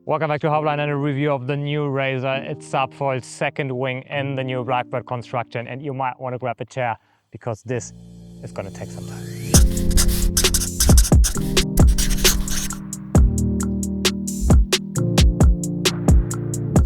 Welcome back to Hoppline and a review of the new Razor. It's SABFOIL's second wing in the new Blackbird construction, and you might want to grab a chair because this is going to take some time.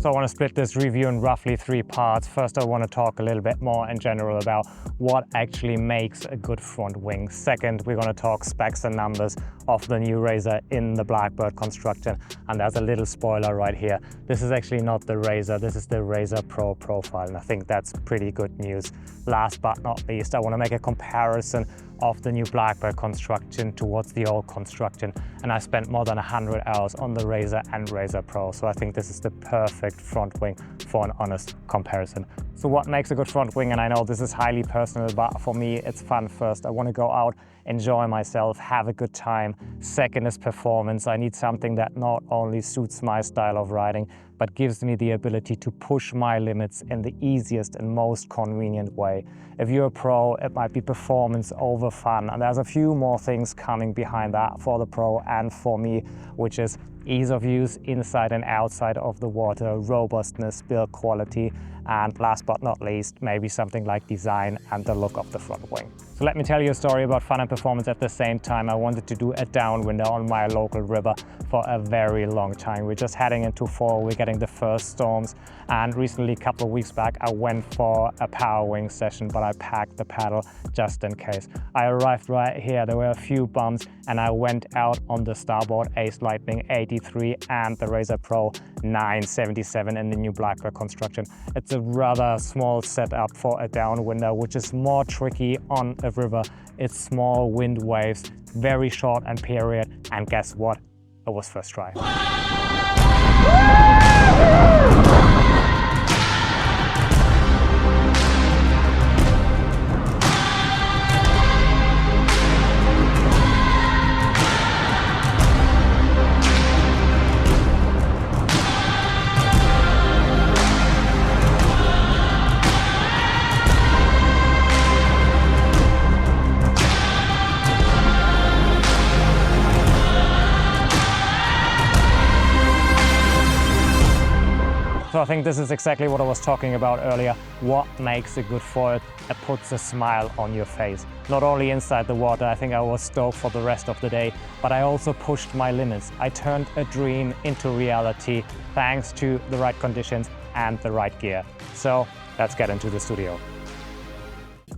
So I want to split this review in roughly 3 parts. First, I want to talk a little bit more in general about what actually makes a good front wing. Second, we're going to talk specs and numbers of the new Razor in the Blackbird construction. And there's a little spoiler right here. This is actually not the Razor, this is the Razor Pro profile. And I think that's pretty good news. Last but not least, I want to make a comparison of the new Blackbird construction towards the old construction, and I spent more than 100 hours on the Razor and Razor Pro, so I think this is the perfect front wing for an honest comparison. So what makes a good front wing? And I know this is highly personal, but for me it's fun. First, I want to go out, enjoy myself, have a good time. Second is performance. I need something that not only suits my style of riding, but gives me the ability to push my limits in the easiest and most convenient way. If you're a pro, it might be performance over fun, and there's a few more things coming behind that for the pro and for me, which is ease of use inside and outside of the water, robustness, build quality, and last but not least, maybe something like design and the look of the front wing. So let me tell you a story about fun and performance at the same time. I wanted to do a downwinder on my local river for a very long time. We're just heading into fall, we're getting the first storms, and recently, a couple of weeks back, I went for a Parawing session, but I packed the paddle just in case. I arrived right here, there were a few bumps, and I went out on the starboard Ace Lightning 83 and the Razor Pro 977 in the new Blackbird construction. It's a rather small setup for a downwinder, which is more tricky on a river. It's small wind waves, very short and period, and guess what? It was first try. So I think this is exactly what I was talking about earlier. What makes a good foil? It puts a smile on your face. Not only inside the water, I think I was stoked for the rest of the day, but I also pushed my limits. I turned a dream into reality thanks to the right conditions and the right gear. So let's get into the studio.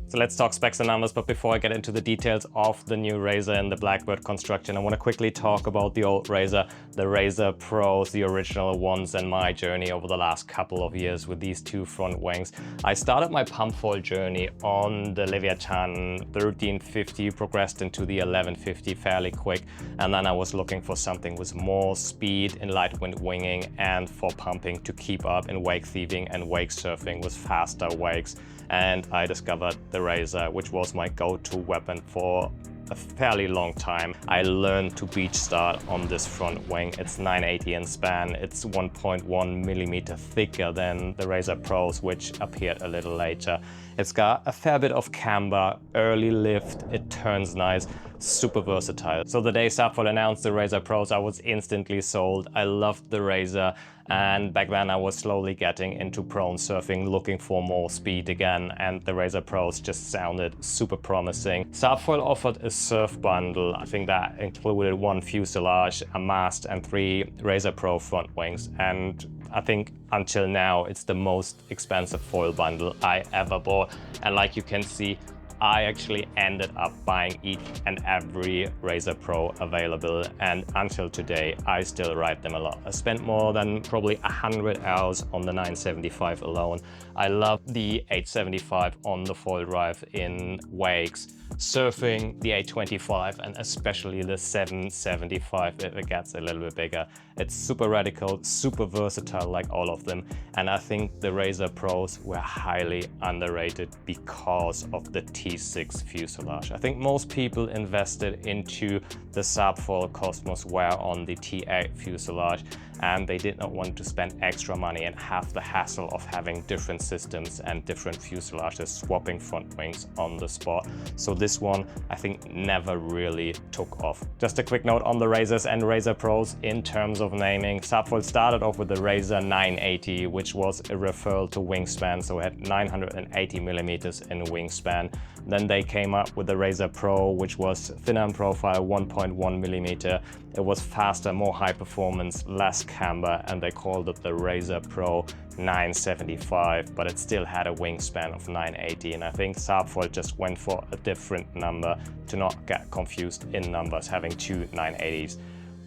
So let's talk specs and numbers, but before I get into the details of the new Razor and the Blackbird construction, I want to quickly talk about the old Razor, the Razor Pros, the original ones, and my journey over the last couple of years with these two front wings. I started my pump foil journey on the Leviathan 1350, progressed into the 1150 fairly quick, and then I was looking for something with more speed in light wind winging and for pumping to keep up in wake thieving and wake surfing with faster wakes. And I discovered the Razor, which was my go-to weapon for a fairly long time. I learned to beach start on this front wing. It's 980 in span. It's 1.1 millimeter thicker than the Razor Pros, which appeared a little later. It's got a fair bit of camber, early lift, it turns nice, super versatile. So the day SABFOIL announced the Razor Pros, I was instantly sold. I loved the Razor, and back then I was slowly getting into prone surfing, looking for more speed again, and the Razor Pros just sounded super promising. SABFOIL offered a surf bundle. I think that included 1 fuselage, a mast, and 3 Razor Pro front wings, and I think until now it's the most expensive foil bundle I ever bought. And like you can see, I actually ended up buying each and every Razor Pro available, and until today I still ride them a lot. I spent more than probably 100 hours on the 975 alone. I love the 875 on the foil drive in wakes, surfing the 825, and especially the 775 if it gets a little bit bigger. It's super radical, super versatile like all of them, and I think the Razor Pros were highly underrated because of the T6 fuselage. I think most people invested into the SABFOIL Cosmos were on the T8 fuselage, and they did not want to spend extra money and have the hassle of having different systems and different fuselages swapping front wings on the spot. So this one, I think, never really took off. Just a quick note on the Razors and Razor Pros in terms of naming. SABFOIL started off with the Razor 980, which was a referral to wingspan, so it had 980 millimeters in wingspan. Then they came up with the Razor Pro, which was thinner in profile, 1.1 millimeter. It was faster, more high performance, less camber, and they called it the Razor Pro 975, but it still had a wingspan of 980. And I think SABFOIL just went for a different number to not get confused in numbers, having two 980s.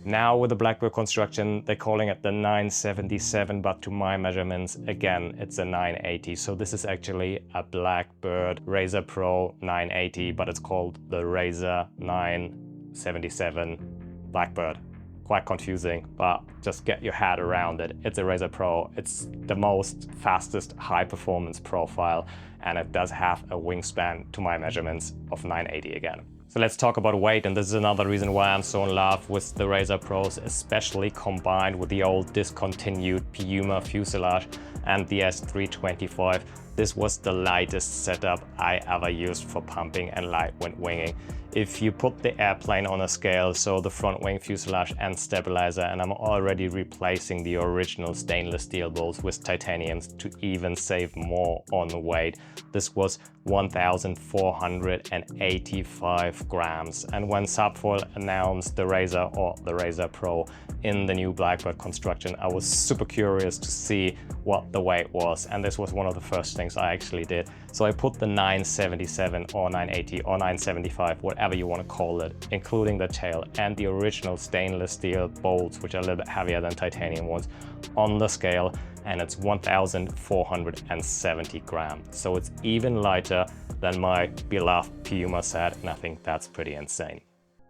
Now with the Blackbird construction, they're calling it the 977, but to my measurements, again, it's a 980. So this is actually a Blackbird Razor Pro 980, but it's called the Razor 977 Blackbird. Quite confusing, but just get your head around it. It's a Razor Pro. It's the most fastest high performance profile, and it does have a wingspan to my measurements of 980 again. So let's talk about weight, and this is another reason why I'm so in love with the Razor Pros, especially combined with the old discontinued Puma fuselage and the S325. This was the lightest setup I ever used for pumping and lightwind winging. If you put the airplane on a scale, so the front wing, fuselage and stabilizer, and I'm already replacing the original stainless steel bolts with titaniums to even save more on the weight. This was 1,485 grams. And when SABFOIL announced the Razor or the Razor Pro in the new Blackbird construction, I was super curious to see what the weight was. And this was one of the first things I actually did. So I put the 977 or 980 or 975, whatever you want to call it, including the tail and the original stainless steel bolts, which are a little bit heavier than titanium ones, on the scale, and it's 1,470 grams. So it's even lighter than my beloved Puma set, and I think that's pretty insane.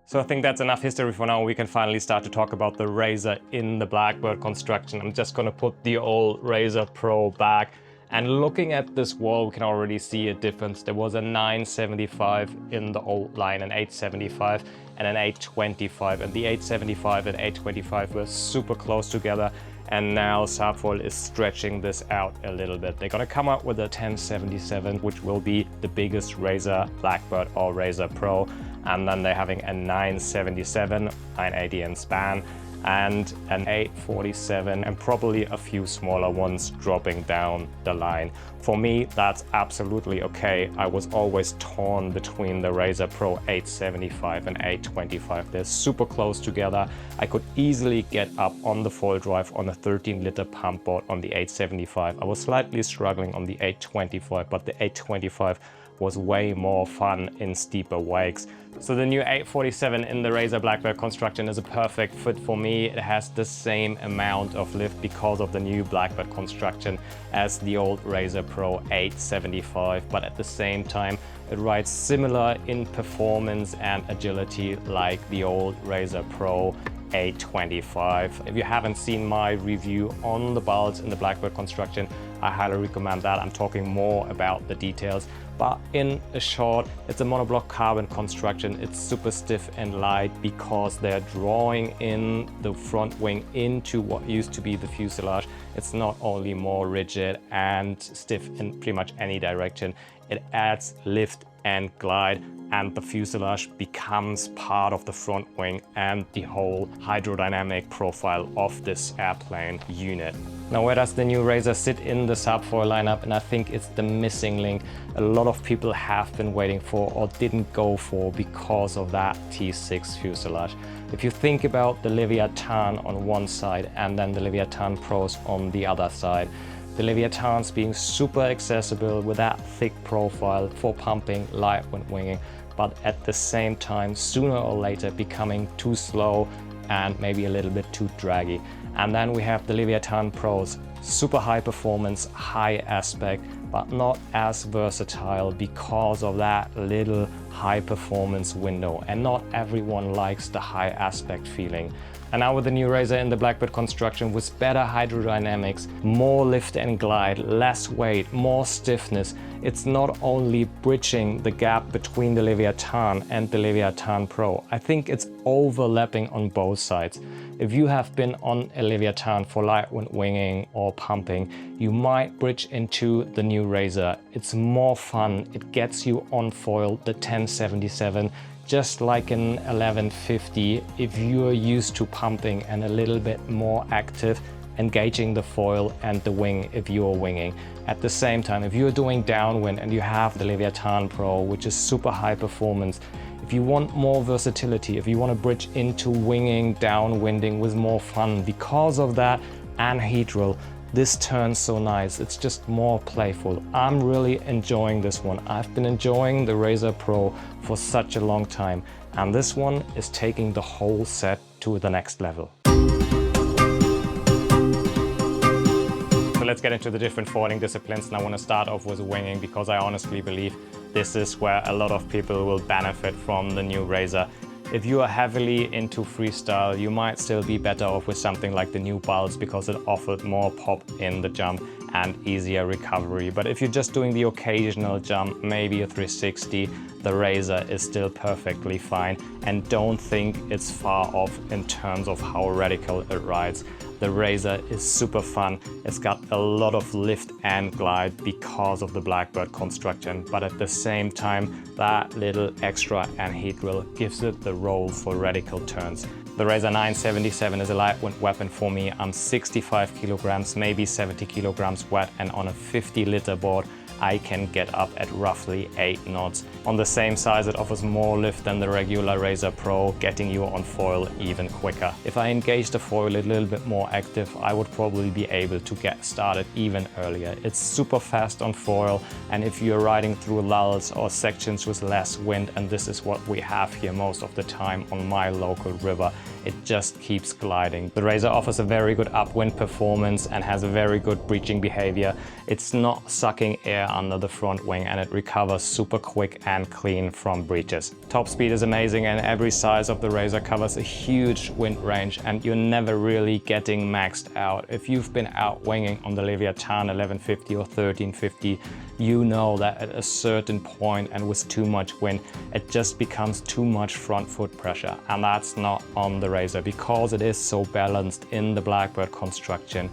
So I think that's enough history for now. We can finally start to talk about the Razor in the Blackbird construction. I'm just gonna put the old Razor Pro back. And looking at this wall, we can already see a difference. There was a 975 in the old line, an 875 and an 825. And the 875 and 825 were super close together. And now SABFOIL is stretching this out a little bit. They're gonna come up with a 1077, which will be the biggest Razor Blackbird or Razor Pro. And then they're having a 977, 980 in span, and an 847, and probably a few smaller ones dropping down the line. For me, that's absolutely okay. I was always torn between the Razor Pro 875 and 825. They're super close together. I could easily get up on the foil drive on a 13-liter pump board on the 875. I was slightly struggling on the 825, but the 825 was way more fun in steeper wakes. So the new 847 in the Razor Blackbird construction is a perfect fit for me. It has the same amount of lift because of the new Blackbird construction as the old Razor Pro 875, but at the same time it rides similar in performance and agility like the old Razor Pro 825. If you haven't seen my review on the bulbs in the Blackbird construction, I highly recommend that. I'm talking more about the details. But in a short, it's a monobloc carbon construction. It's super stiff and light because they're drawing in the front wing into what used to be the fuselage. It's not only more rigid and stiff in pretty much any direction, it adds lift and glide, and the fuselage becomes part of the front wing and the whole hydrodynamic profile of this airplane unit. Now, where does the new Razor sit in the SABFOIL lineup? And I think it's the missing link a lot of people have been waiting for or didn't go for because of that T6 fuselage. If you think about the Leviathan on one side and then the Leviathan Pros on the other side, the Leviathans being super accessible with that thick profile for pumping, lightwind winging, but at the same time, sooner or later becoming too slow and maybe a little bit too draggy. And then we have the Leviathan Pros, super high performance, high aspect, but not as versatile because of that little high performance window. And not everyone likes the high aspect feeling. And now with the new Razor in the Blackbird construction with better hydrodynamics, more lift and glide, less weight, more stiffness, it's not only bridging the gap between the Leviathan and the Leviathan Pro. I think it's overlapping on both sides. If you have been on a Leviathan for light wind winging or pumping, you might bridge into the new Razor. It's more fun, it gets you on foil, the 1077, just like an 1150 if you're used to pumping and a little bit more active, engaging the foil and the wing if you're winging. At the same time, if you're doing downwind and you have the Leviathan Pro, which is super high performance, if you want more versatility, if you want to bridge into winging, downwinding with more fun, because of that anhedral, this turns so nice. It's just more playful. I'm really enjoying this one. I've been enjoying the Razor Pro for such a long time, and this one is taking the whole set to the next level. So let's get into the different foiling disciplines, and I want to start off with winging because I honestly believe this is where a lot of people will benefit from the new Razor. If you are heavily into freestyle, you might still be better off with something like the new Bulls because it offered more pop in the jump and easier recovery. But if you're just doing the occasional jump, maybe a 360, the Razor is still perfectly fine, and don't think it's far off in terms of how radical it rides. The Razor is super fun. It's got a lot of lift and glide because of the Blackbird construction, but at the same time, that little extra anhedral gives it the roll for radical turns. The Razor 977 is a light wind weapon for me. I'm 65 kilograms, maybe 70 kilograms wet, and on a 50-liter board, I can get up at roughly 8 knots. On the same size, it offers more lift than the regular Razor Pro, getting you on foil even quicker. If I engage the foil a little bit more active, I would probably be able to get started even earlier. It's super fast on foil, and if you're riding through lulls or sections with less wind, and this is what we have here most of the time on my local river, it just keeps gliding. The Razor offers a very good upwind performance and has a very good breaching behavior. It's not sucking air under the front wing, and it recovers super quick and clean from breaches. Top speed is amazing, and every size of the Razor covers a huge wind range, and you're never really getting maxed out. If you've been out winging on the Leviathan 1150 or 1350, you know that at a certain point and with too much wind, it just becomes too much front foot pressure, and that's not on the Razor because it is so balanced in the Blackbird construction.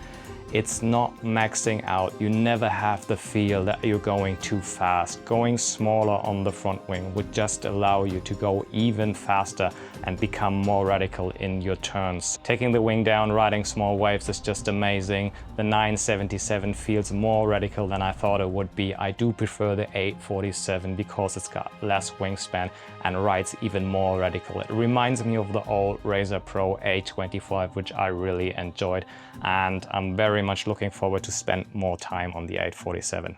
It's not maxing out. You never have the feel that you're going too fast. Going smaller on the front wing would just allow you to go even faster and become more radical in your turns. Taking the wing down, riding small waves is just amazing. The 977 feels more radical than I thought it would be. I do prefer the 847 because it's got less wingspan and rides even more radical. It reminds me of the old Razor Pro 825, which I really enjoyed, and I'm very much looking forward to spend more time on the 847.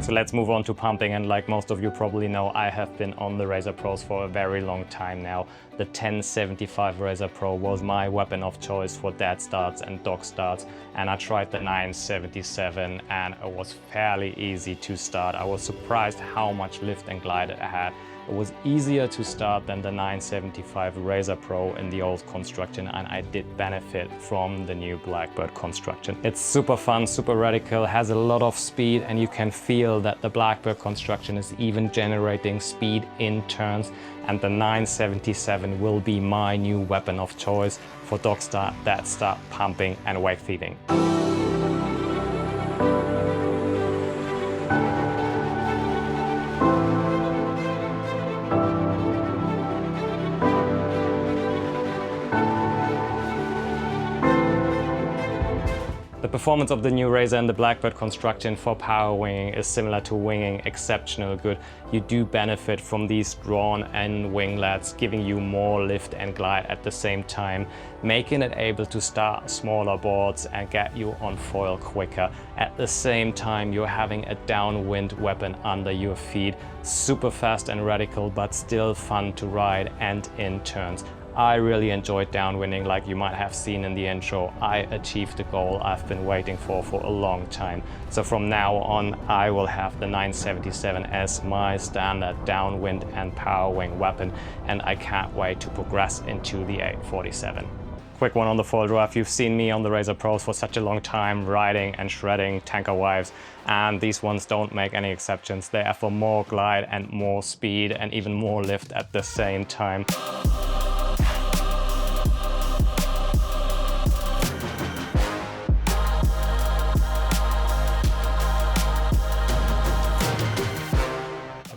So let's move on to pumping, and like most of you probably know, I have been on the Razor Pros for a very long time now. The 1075 Razor Pro was my weapon of choice for dead starts and dock starts, and I tried the 977 and it was fairly easy to start. I was surprised how much lift and glide it had. It was easier to start than the 975 Razor Pro in the old construction, and I did benefit from the new Blackbird construction. It's super fun, super radical, has a lot of speed, and you can feel that the Blackbird construction is even generating speed in turns, and the 977 will be my new weapon of choice for dock start, dead start, pumping and wake thieving. The performance of the new Razor and the Blackbird construction for power winging is similar to winging, exceptional good. You do benefit from these drawn end winglets, giving you more lift and glide at the same time, making it able to start smaller boards and get you on foil quicker. At the same time, you're having a downwind weapon under your feet, super fast and radical, but still fun to ride and in turns. I really enjoyed downwinding, like you might have seen in the intro. I achieved the goal I've been waiting for a long time. So from now on, I will have the 977 as my standard downwind and Parawing weapon, and I can't wait to progress into the 847. Quick one on the foil draw. You've seen me on the Razor Pros for such a long time riding and shredding tanker wives, and these ones don't make any exceptions. They are for more glide and more speed and even more lift at the same time.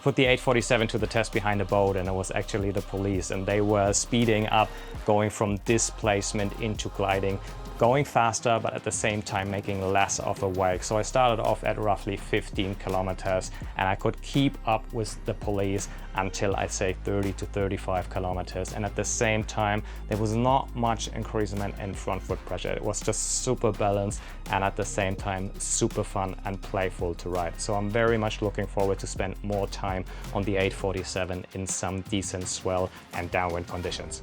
Put the 847 to the test behind a boat, and it was actually the police, and they were speeding up, going from displacement into gliding, going faster but at the same time making less of a wake. So I started off at roughly 15 kilometers and I could keep up with the police until I'd say 30 to 35 kilometers, and at the same time there was not much increasement in front foot pressure. It was just super balanced and at the same time super fun and playful to ride. So I'm very much looking forward to spend more time on the 847 in some decent swell and downwind conditions.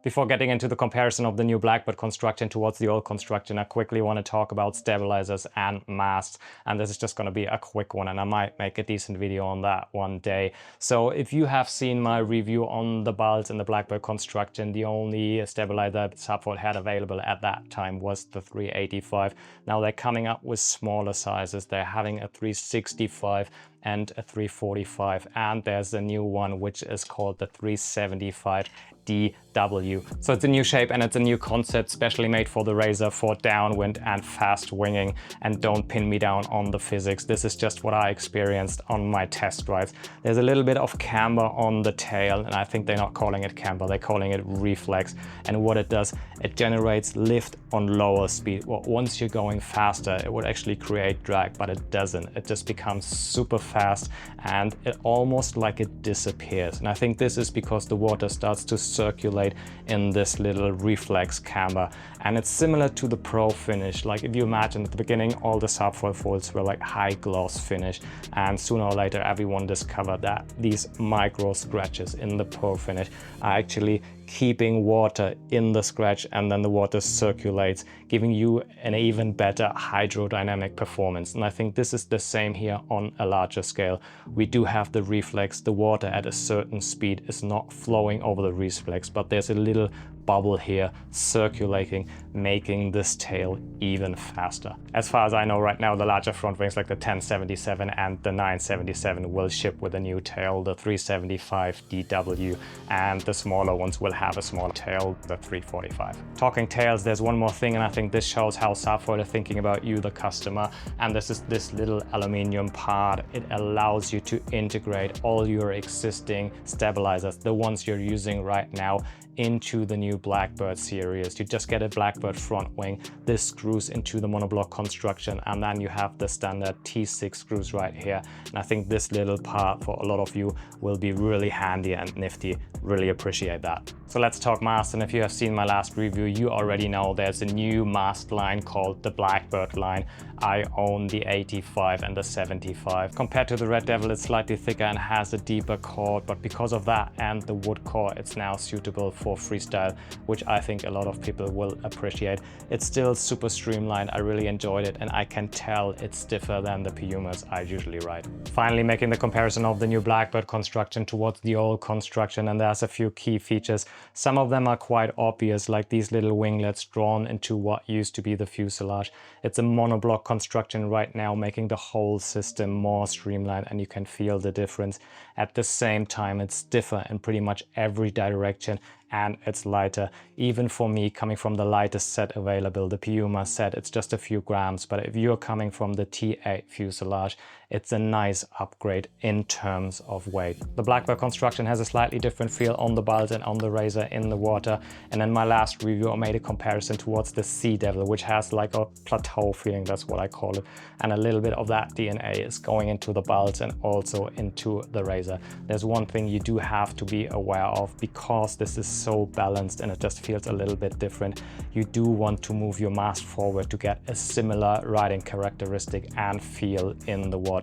Before getting into the comparison of the new Blackbird construction towards the old construction, I quickly want to talk about stabilizers and masts. And this is just going to be a quick one, and I might make a decent video on that one day. So if you have seen my review on the bulbs in the Blackbird construction, the only stabilizer SABFOIL had available at that time was the 385. Now they're coming up with smaller sizes. They're having a 365 and a 345, and there's a new one which is called the 375 DW. So it's a new shape and it's a new concept specially made for the Razor for downwind and fast winging. And don't pin me down on the physics. This is just what I experienced on my test rides. There's a little bit of camber on the tail, and I think they're not calling it camber, they're calling it reflex. And what it does, it generates lift on lower speed. Well, once you're going faster, it would actually create drag, but it doesn't. It just becomes super fast and it almost like it disappears. And I think this is because the water starts to circulate in this little reflex camber, and it's similar to the Pro finish. Like if you imagine at the beginning all the SABFOIL foils were like high gloss finish, and sooner or later everyone discovered that these micro scratches in the Pro finish are actually keeping water in the scratch, and then the water circulates, giving you an even better hydrodynamic performance. And I think this is the same here on a larger scale. We do have the reflex. The water at a certain speed is not flowing over the reflex, but there's a little bubble here circulating, making this tail even faster. As far as I know right now, the larger front wings like the 1077 and the 977 will ship with a new tail, the 375 DW, and the smaller ones will have a smaller tail, the 345. Talking tails, there's one more thing, and I think this shows how SABFOIL are thinking about you, the customer, and this is this little aluminium part. It allows you to integrate all your existing stabilizers, the ones you're using right now, into the new Blackbird series. You just get a Blackbird front wing, this screws into the monobloc construction, and then you have the standard T6 screws right here. And I think this little part for a lot of you will be really handy and nifty. Really appreciate that. So let's talk mast, and if you have seen my last review, you already know there's a new mast line called the Blackbird line. I own the 85 and the 75. Compared to the Red Devil, it's slightly thicker and has a deeper cord, but because of that and the wood core, it's now suitable for freestyle, which I think a lot of people will appreciate. It's still super streamlined. I really enjoyed it, and I can tell it's stiffer than the Pumas I usually ride. Finally, making the comparison of the new Blackbird construction towards the old construction, and there's a few key features. Some of them are quite obvious, like these little winglets drawn into what used to be the fuselage. It's a monobloc construction right now, making the whole system more streamlined, and you can feel the difference. At the same time, it's stiffer in pretty much every direction and it's lighter. Even for me, coming from the lightest set available, the Puma set, it's just a few grams, but if you're coming from the T8 fuselage, it's a nice upgrade in terms of weight. The Blackbird construction has a slightly different feel on the bulge and on the Razor in the water. And in my last review, I made a comparison towards the Sea Devil, which has like a plateau feeling, that's what I call it. And a little bit of that DNA is going into the bulge and also into the Razor. There's one thing you do have to be aware of, because this is so balanced and it just feels a little bit different. You do want to move your mast forward to get a similar riding characteristic and feel in the water.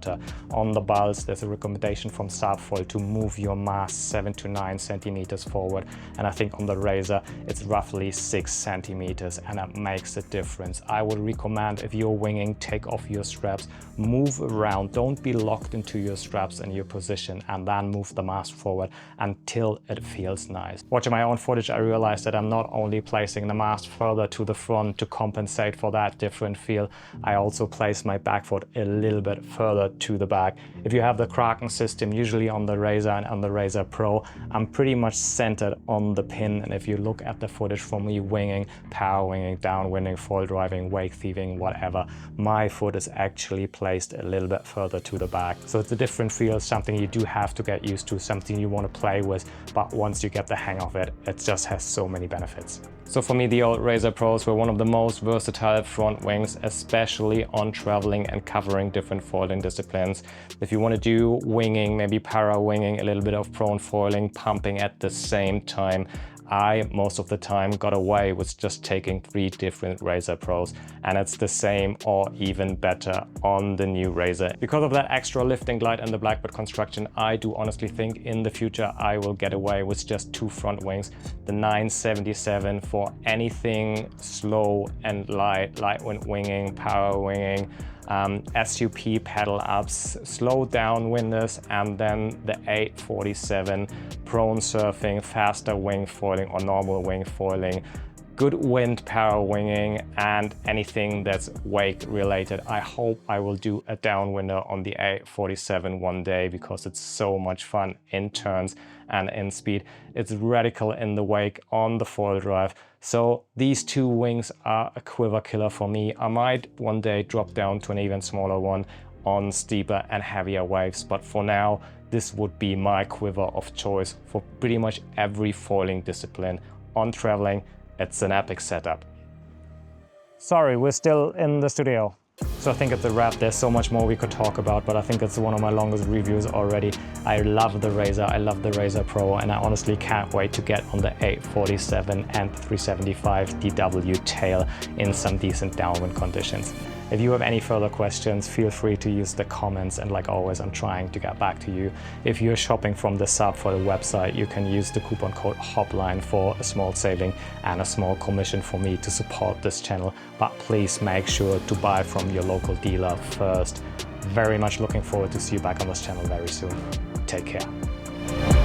On the bulge, there's a recommendation from SABFOIL to move your mast 7 to 9 centimeters forward, and I think on the Razor it's roughly 6 centimeters, and that makes a difference. I would recommend, if you're winging, take off your straps, move around, don't be locked into your straps and your position, and then move the mast forward until it feels nice. Watching my own footage, I realized that I'm not only placing the mast further to the front to compensate for that different feel, I also place my back foot a little bit further to the back. If you have the Kraken system, usually on the Razor and on the Razor Pro, I'm pretty much centered on the pin, and if you look at the footage from me winging, power winging, downwinding, foil driving, wake thieving, whatever, my foot is actually placed a little bit further to the back. So it's a different feel, something you do have to get used to, something you want to play with, but once you get the hang of it, it just has so many benefits. So for me, the old Razor Pros were one of the most versatile front wings, especially on traveling and covering different foiling disciplines. If you want to do winging, maybe para winging, a little bit of prone foiling, pumping at the same time, I, most of the time, got away with just taking 3 different Razor Pros, and it's the same or even better on the new Razor. Because of that extra lifting glide and the Blackbird construction, I do honestly think in the future I will get away with just 2 front wings. The 977 for anything slow and light wind winging, power winging, SUP pedal ups, slow downwinders, and then the 847 prone surfing, faster wing foiling or normal wing foiling, good wind power winging, and anything that's wake related. I hope I will do a downwinder on the 847 one day, because it's so much fun in turns and in speed. It's radical in the wake on the foil drive. So these 2 wings are a quiver killer for me. I might one day drop down to an even smaller one on steeper and heavier waves, but for now this would be my quiver of choice for pretty much every foiling discipline. On traveling, it's an epic setup. Sorry, we're still in the studio. So I think it's a wrap. There's so much more we could talk about, but I think it's one of my longest reviews already. I love the Razor, I love the Razor Pro, and I honestly can't wait to get on the 847 and 375 DW tail in some decent downwind conditions. If you have any further questions, feel free to use the comments, and like always, I'm trying to get back to you. If you're shopping from the SABFOIL website, you can use the coupon code hoppline for a small saving and a small commission for me to support this channel, but please make sure to buy from your local dealer first. Very much looking forward to see you back on this channel very soon. Take care.